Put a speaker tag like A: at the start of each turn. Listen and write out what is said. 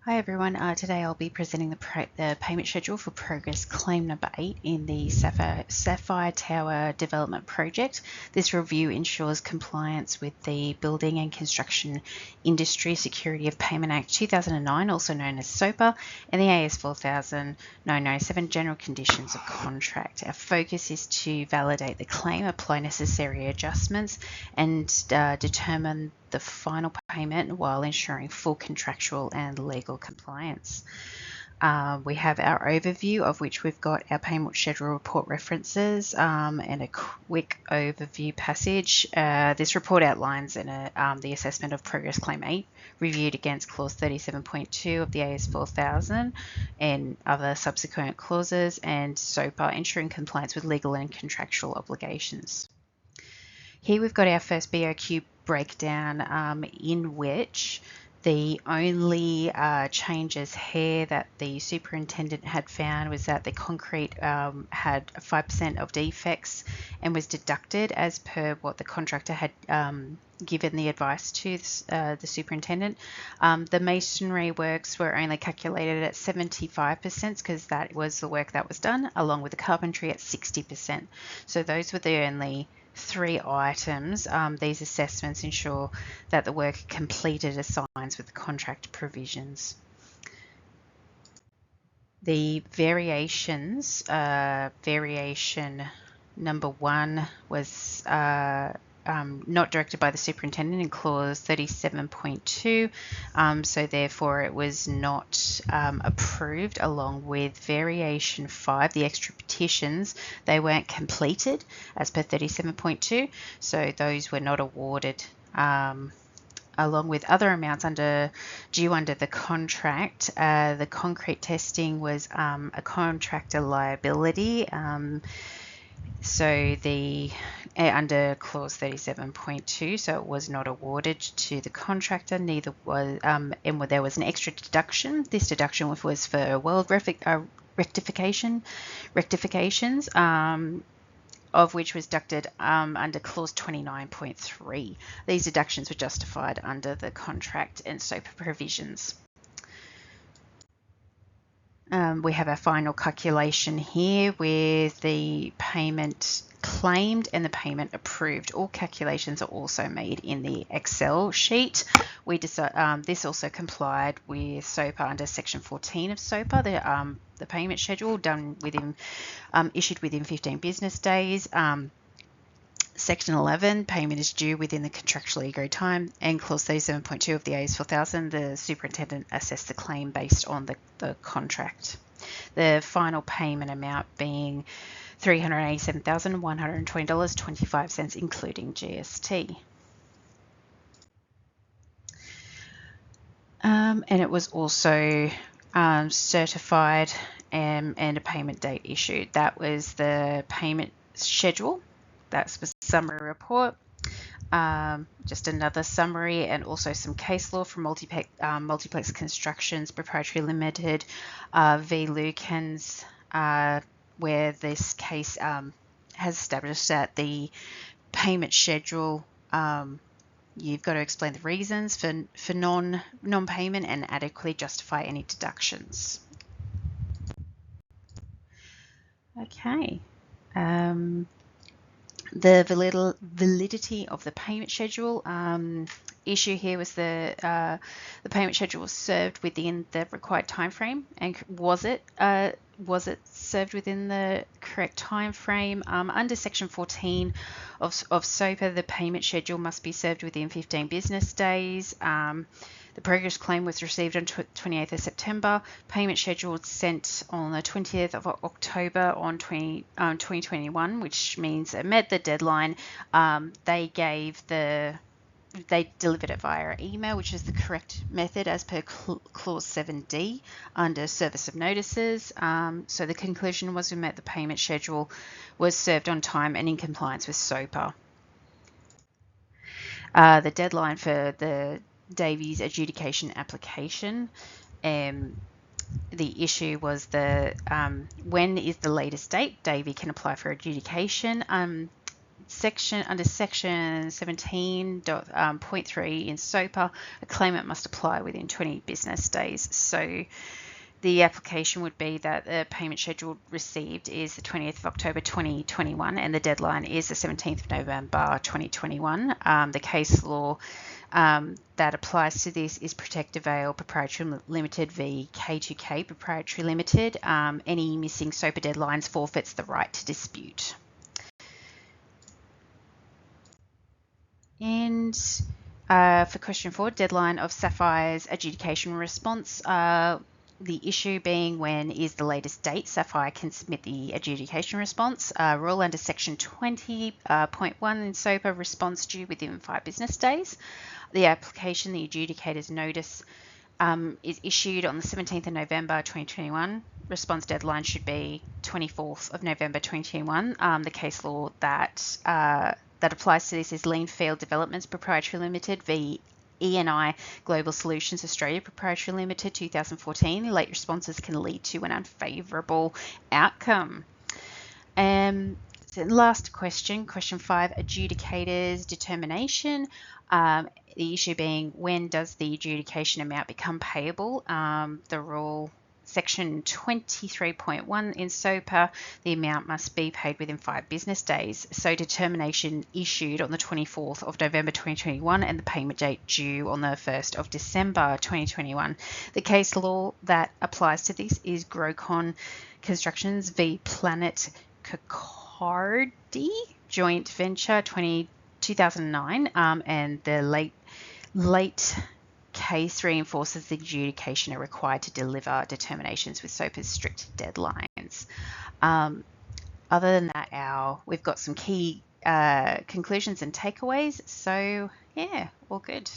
A: Hi everyone, today I'll be presenting the payment schedule for progress claim number 8 in the Sapphire Tower development project. This review ensures compliance with the Building and Construction Industry Security of Payment Act 2009, also known as SOPA, and the AS 4997 General Conditions of Contract. Our focus is to validate the claim, apply necessary adjustments, and determine the final payment while ensuring full contractual and legal compliance. We have our overview, of which we've got our payment schedule report references and a quick overview passage. This report outlines the assessment of progress claim 8 reviewed against clause 37.2 of the AS 4000 and other subsequent clauses, and SOPA, ensuring compliance with legal and contractual obligations. Here we've got our first BOQ breakdown, in which the only changes here that the superintendent had found was that the concrete had 5% of defects and was deducted as per what the contractor had given the advice to the superintendent. The masonry works were only calculated at 75% because that was the work that was done, along with the carpentry at 60%. So those were the only 3 items. These assessments ensure that the work completed aligns with the contract provisions. The variations, variation number 1 was not directed by the superintendent in clause 37.2, so therefore it was not approved, along with variation 5, the extra petitions. They weren't completed as per 37.2, so those were not awarded, along with other amounts due under the contract. The concrete testing was a contractor liability, so under clause 37.2, so it was not awarded to the contractor. Neither was, and there was an extra deduction. This deduction was for world rectifications, of which was deducted under clause 29.3. These deductions were justified under the contract and SOPA provisions. We have our final calculation here with the payment claimed and the payment approved. All calculations are also made in the Excel sheet. This also complied with SOPA under section 14 of SOPA, the payment schedule done issued within 15 business days. Section 11, payment is due within the contractually agreed time, and clause 37.2 of the AS 4000, the superintendent assessed the claim based on the contract. The final payment amount being $387,120.25, including GST. And it was also certified and a payment date issued. That was the payment schedule. That's the summary report. Just another summary, and also some case law from Multiplex Constructions Proprietary Limited v. Lukens, where this case has established that the payment schedule, you've got to explain the reasons for non-payment and adequately justify any deductions. Okay. The validity of the payment schedule issue here was the payment schedule was served within the required time frame, and was it served within the correct time frame? Under section 14 of SOPA, the payment schedule must be served within 15 business days. The progress claim was received on 28th of September. Payment schedule was sent on the 20th of October on 2021, which means it met the deadline. They delivered it via email, which is the correct method as per clause 7D under service of notices. So the conclusion was we met the payment schedule, was served on time and in compliance with SOPA. The deadline for the Davies adjudication application, the issue was when is the latest date Davey can apply for adjudication. Under section 17.3 in SOPA, a claimant must apply within 20 business days. So the application would be that the payment schedule received is the 20th of October 2021 and the deadline is the 17th of November 2021. The case law that applies to this is Protective Veil Proprietary Limited v K2K Proprietary Limited. Any missing SOPA deadlines forfeits the right to dispute. And for question 4, deadline of Sapphire's adjudication response. The issue being when is the latest date Sapphire can submit the adjudication response. Rule under section 20.1 in SOPA, response due within 5 business days. The application, the adjudicator's notice is issued on the 17th of November 2021. Response deadline should be 24th of November 2021. The case law that applies to this is Leanfield Developments Proprietary Limited v E&I Global Solutions Australia Proprietary Limited 2014. Late responses can lead to an unfavourable outcome. So last question, question 5, adjudicator's determination. The issue being when does the adjudication amount become payable? The rule section 23.1 in SOPA, the amount must be paid within 5 business days. So determination issued on the 24th of November 2021 and the payment date due on the 1st of December 2021. The case law that applies to this is Grocon Constructions v Planet Cocardi Joint Venture 2009, and the late case reinforces the adjudication are required to deliver determinations with SOPA's strict deadlines. Other than that, we've got some key conclusions and takeaways. So yeah, all good.